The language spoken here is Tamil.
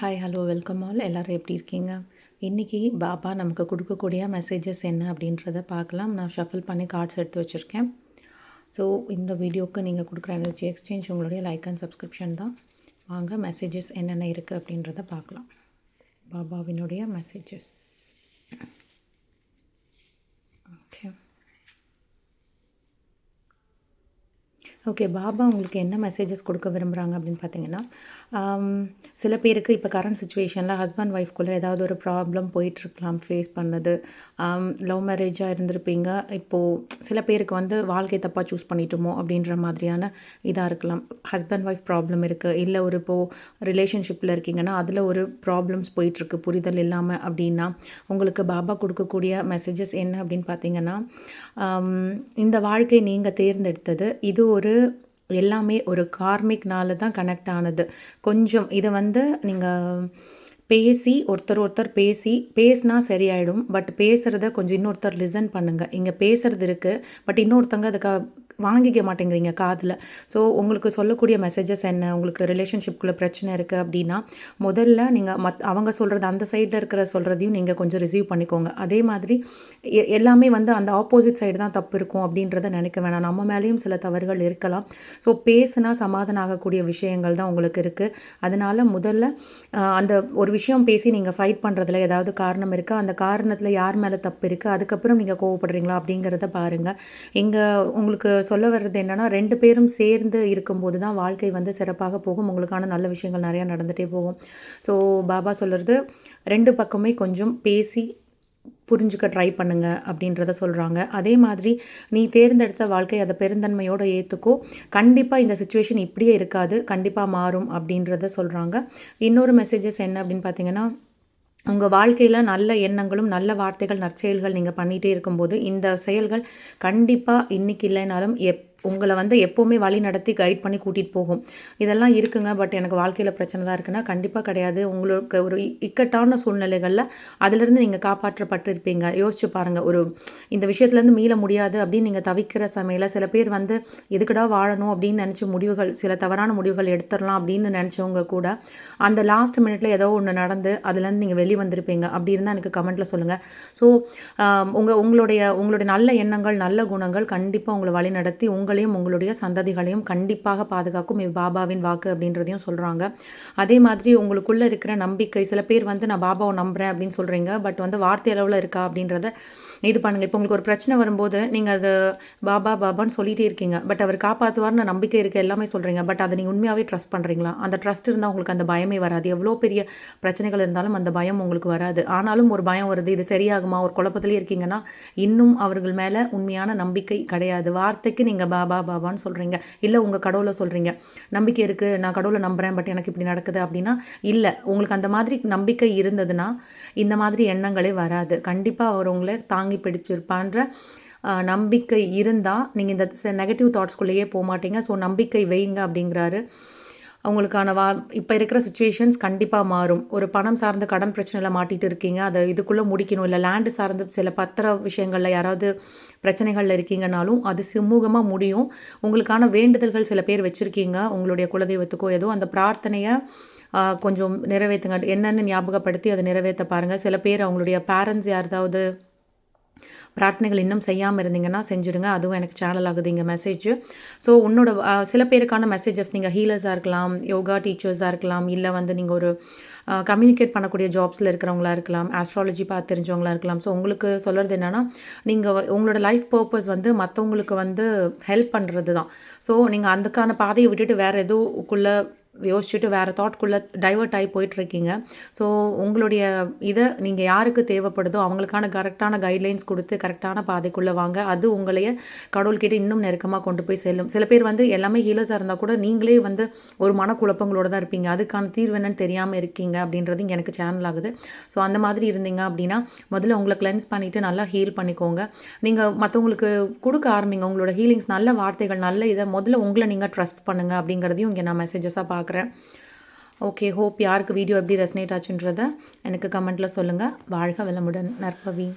Hi hello welcome all. எல்லோரும் எப்படி இருக்கீங்க? இன்றைக்கி பாபா நமக்கு கொடுக்கக்கூடிய மெசேஜஸ் என்ன அப்படின்றத பார்க்கலாம். நான் ஷஃபில் பண்ணி கார்ட்ஸ் எடுத்து வச்சுருக்கேன். ஸோ இந்த வீடியோவுக்கு நீங்கள் கொடுக்குற எனர்ஜி எக்ஸ்சேஞ்ச் உங்களுடைய லைக் அண்ட் சப்ஸ்கிரிப்ஷன் தான். வாங்க மெசேஜஸ் என்னென்ன இருக்குது அப்படின்றத பார்க்கலாம். பாபாவினுடைய மெசேஜஸ். ஓகே ஓகே பாபா உங்களுக்கு என்ன மெசேஜஸ் கொடுக்க விரும்புகிறாங்க அப்படின்னு பார்த்தீங்கன்னா, சில பேருக்கு இப்போ கரண்ட் சுச்சுவேஷனில் ஹஸ்பண்ட் ஒய்ஃப்குள்ளே ஏதாவது ஒரு ப்ராப்ளம் போயிட்டுருக்கலாம், ஃபேஸ் பண்ணது. லவ் மேரேஜாக இருந்திருப்பீங்க. இப்போது சில பேருக்கு வந்து வாழ்க்கை தப்பாக சூஸ் பண்ணிட்டோமோ அப்படின்ற மாதிரியான இதாக இருக்கலாம். ஹஸ்பண்ட் ஒய்ஃப் ப்ராப்ளம் இருக்குது, இல்லை ஒரு இப்போது ரிலேஷன்ஷிப்பில் இருக்கீங்கன்னா அதில் ஒரு ப்ராப்ளம்ஸ் போயிட்டுருக்கு புரிதல் இல்லாமல் அப்படின்னா, உங்களுக்கு பாபா கொடுக்கக்கூடிய மெசேஜஸ் என்ன அப்படின்னு பார்த்தீங்கன்னா, இந்த வாழ்க்கை நீங்கள் தேர்ந்தெடுத்தது, இது ஒரு எல்லாமே ஒரு கார்மிக்னால தான் கனெக்ட் ஆனது. கொஞ்சம் இதை வந்து நீங்கள் பேசி ஒருத்தர் பேசினா சரியாயிடும். பட் பேசுகிறத கொஞ்சம் இன்னொருத்தர் லிசன் பண்ணுங்கள். இங்கே பேசுகிறது இருக்குது, பட் இன்னொருத்தங்க அதுக்கு வாங்கிக்க மாட்டேங்கிறீங்க காதில். ஸோ உங்களுக்கு சொல்லக்கூடிய மெசேஜஸ் என்ன, உங்களுக்கு ரிலேஷன்ஷிப்குள்ளே பிரச்சனை இருக்குது அப்படின்னா, முதல்ல நீங்கள் அவங்க சொல்கிறது, அந்த சைடில் இருக்கிற சொல்கிறதையும் நீங்கள் கொஞ்சம் ரிசீவ் பண்ணிக்கோங்க. அதே மாதிரி எல்லாமே வந்து அந்த ஆப்போசிட் சைடு தான் தப்பு இருக்கும் அப்படின்றத நினைக்க வேணாம். நம்ம மேலேயும் சில தவறுகள் இருக்கலாம். ஸோ பேசுனா சமாதானம் ஆகக்கூடிய விஷயங்கள் தான் உங்களுக்கு இருக்குது. அதனால் முதல்ல அந்த ஒரு விஷயம் பேசி நீங்கள் ஃபைட் பண்ணுறதுல ஏதாவது காரணம் இருக்கா, அந்த காரணத்தில் யார் மேலே தப்பு இருக்குது, அதுக்கப்புறம் நீங்கள் கோவப்படுறீங்களா அப்படிங்கிறத பாருங்கள். இங்கே உங்களுக்கு சொல்ல வர்றது என்னென்னா, 2 பேரும் சேர்ந்து இருக்கும்போது தான் வாழ்க்கை வந்து சிறப்பாக போகும். உங்களுக்கான நல்ல விஷயங்கள் நிறையா நடந்துகிட்டே போகும். ஸோ பாபா சொல்கிறது, 2 பக்கமே கொஞ்சம் பேசி புரிஞ்சுக்க ட்ரை பண்ணுங்க அப்படின்றத சொல்கிறாங்க. அதே மாதிரி நீ தேர்ந்தெடுத்த வாழ்க்கை அதை பெருந்தன்மையோடு ஏற்றுக்கோ. கண்டிப்பாக இந்த சுச்சுவேஷன் இப்படியே இருக்காது, கண்டிப்பாக மாறும் அப்படின்றத சொல்கிறாங்க. இன்னொரு மெசேஜஸ் என்ன அப்படின்னு பார்த்தீங்கன்னா, உங்கள் வாழ்க்கையில் நல்ல எண்ணங்களும் நல்ல வார்த்தைகள் நற்செயல்கள் நீங்கள் பண்ணிகிட்டே இருக்கும்போது இந்த செயல்கள் கண்டிப்பாக இன்றைக்கி இல்லைனாலும் உங்களை வந்து எப்போவுமே வழி நடத்தி கைட் பண்ணி கூட்டிகிட்டு போகும். இதெல்லாம் இருக்குங்க, பட் எனக்கு வாழ்க்கையில் பிரச்சனை தான் இருக்குன்னா கண்டிப்பாக கிடையாது. உங்களுக்கு ஒரு இக்கட்டான சூழ்நிலைகளில் அதிலிருந்து நீங்கள் காப்பாற்றப்பட்டிருப்பீங்க. யோசிச்சு பாருங்கள், ஒரு இந்த விஷயத்துலேருந்து மீள முடியாது அப்படின்னு நீங்கள் தவிக்கிற சமையலில் சில பேர் வந்து எதுக்கடா வாழணும் அப்படின்னு நினச்சி முடிவுகள், சில தவறான முடிவுகள் எடுத்துடலாம் அப்படின்னு நினச்சவங்க கூட அந்த லாஸ்ட் மினிட்ல ஏதோ ஒன்று நடந்து அதுலேருந்து நீங்கள் வெளியே வந்திருப்பீங்க. அப்படி இருந்தால் எனக்கு கமெண்ட்டில் சொல்லுங்கள். ஸோ உங்களுடைய நல்ல எண்ணங்கள் நல்ல குணங்கள் கண்டிப்பாக உங்களை வழி நடத்தி உங்களையும் உங்களுடைய சந்ததிகளையும் கண்டிப்பாக பாதுகாக்கும். இது பாபாவின் வாக்கு அப்படின்றதையும் சொல்கிறாங்க. அதே மாதிரி உங்களுக்குள்ளே இருக்கிற நம்பிக்கை, சில பேர் வந்து நான் பாபாவை நம்புகிறேன் அப்படின்னு சொல்கிறீங்க, பட் வந்து வார்த்தை அளவில் இருக்கா அப்படின்றத இது பண்ணுங்கள். இப்போ உங்களுக்கு ஒரு பிரச்சனை வரும்போது நீங்கள் அது பாபான்னு சொல்லிகிட்டே இருக்கீங்க, பட் அவர் காப்பாற்றுவார்னு நம்பிக்கை இருக்குது, எல்லாமே சொல்கிறீங்க, பட் அதை நீங்கள் உண்மையாகவே ட்ரஸ்ட் பண்ணுறீங்களா? அந்த ட்ரஸ்ட் இருந்தால் உங்களுக்கு அந்த பயமே வராது. எவ்வளோ பெரிய பிரச்சனைகள் இருந்தாலும் அந்த பயம் உங்களுக்கு வராது. ஆனாலும் ஒரு பயம் வருது, இது சரியாகுமா, ஒரு குழப்பத்திலே இருக்கீங்கன்னா இன்னும் அவர்கள் மேலே உண்மையான நம்பிக்கை கிடையாது. வார்த்தைக்கு நீங்கள் பாபான்னு சொல்கிறீங்க, இல்லை உங்கள் கடவுளை சொல்கிறீங்க, நம்பிக்கை இருக்குது, நான் கடவுளை நம்புகிறேன், பட் எனக்கு இப்படி நடக்குது அப்படின்னா இல்லை. உங்களுக்கு அந்த மாதிரி நம்பிக்கை இருந்ததுன்னா இந்த மாதிரி எண்ணங்களே வராது. கண்டிப்பாக அவர் உங்களை தாங்கி பிடிச்சிருப்பான்ற நம்பிக்கை இருந்தால் நீங்கள் இந்த நெகட்டிவ் தாட்ஸ்குள்ளேயே போக மாட்டீங்க. ஸோ நம்பிக்கை வைங்க அப்படிங்கிறாரு. அவங்களுக்கான இப்போ இருக்கிற சுச்சுவேஷன்ஸ் கண்டிப்பாக மாறும். ஒரு பணம் சார்ந்த கடன் பிரச்சனையில் மாட்டிகிட்டு இருக்கீங்க, அதை இதுக்குள்ளே முடிக்கணும். இல்லை லேண்டு சார்ந்த சில பத்திர விஷயங்களில் யாராவது பிரச்சனைகளில் இருக்கீங்கனாலும் அது சுமூகமாக முடியும். உங்களுக்கான வேண்டுதல்கள் சில பேர் வச்சுருக்கீங்க, உங்களுடைய குலதெய்வத்துக்கோ ஏதோ, அந்த பிரார்த்தனையை கொஞ்சம் நிறைவேற்றுங்க. என்னென்னு ஞாபகப்படுத்தி அதை நிறைவேற்ற பாருங்கள். சில பேர் அவங்களுடைய பேரண்ட்ஸ் யாராவது பிரார்த்தனைகள் இன்னும் செய்யாமல் இருந்தீங்கன்னா செஞ்சுடுங்க. அதுவும் எனக்கு சேனல் ஆகுது இங்கே மெசேஜ். ஸோ சில பேருக்கான மெசேஜஸ், நீங்கள் ஹீலர்ஸாக இருக்கலாம், யோகா டீச்சர்ஸாக இருக்கலாம், இல்லை வந்து நீங்கள் ஒரு கம்யூனிகேட் பண்ணக்கூடிய ஜாப்ஸில் இருக்கிறவங்களா இருக்கலாம், ஆஸ்ட்ராலஜி பார்த்து தெரிஞ்சவங்களா இருக்கலாம். ஸோ உங்களுக்கு சொல்கிறது என்னென்னா, நீங்கள் உங்களோட லைஃப் பர்பஸ் வந்து மற்றவங்களுக்கு வந்து ஹெல்ப் பண்ணுறது தான். ஸோ நீங்கள் அதுக்கான பாதையை விட்டுட்டு வேறு எதுக்குள்ளே யோசிச்சுட்டு வேறு தாட்குள்ளே டைவர்ட் ஆகி போயிட்டுருக்கீங்க. ஸோ உங்களுடைய இதை நீங்கள் யாருக்கு தேவைப்படுதோ அவங்களுக்கான கரெக்டான கைட்லைன்ஸ் கொடுத்து கரெக்டான பாதைக்குள்ளே வாங்க. அது உங்களைய கடவுள்கிட்ட இன்னும் நெருக்கமாக கொண்டு போய் செல்லும். சில பேர் வந்து எல்லாமே ஹீலர்ஸாக இருந்தால் கூட நீங்களே வந்து ஒரு மனக்குழப்பங்களோட தான் இருப்பீங்க, அதுக்கான தீர்வு என்னன்னு தெரியாமல் இருக்கீங்க அப்படின்றது இங்கே எனக்கு சேனல் ஆகுது. ஸோ அந்த மாதிரி இருந்தீங்க அப்படின்னா முதல்ல உங்களை கிளென்ஸ் பண்ணிவிட்டு நல்லா ஹீல் பண்ணிக்கோங்க. நீங்கள் மற்றவங்களுக்கு கொடுக்க ஆரம்பிங்க உங்களோட ஹீலிங்ஸ், நல்ல வார்த்தைகள், நல்ல இதை முதல்ல உங்களை நீங்கள் ட்ரஸ்ட் பண்ணுங்கள் அப்படிங்கிறதையும் இங்கே நான் மெசேஜஸாக பார்க்குறேன். ஓகே, ஹோப் யாருக்கு வீடியோ எப்படி ரெசனேட் ஆச்சுன்றதை எனக்கு கமெண்ட்டில் சொல்லுங்கள். வாழ்க வளமுடன். நற்பவி.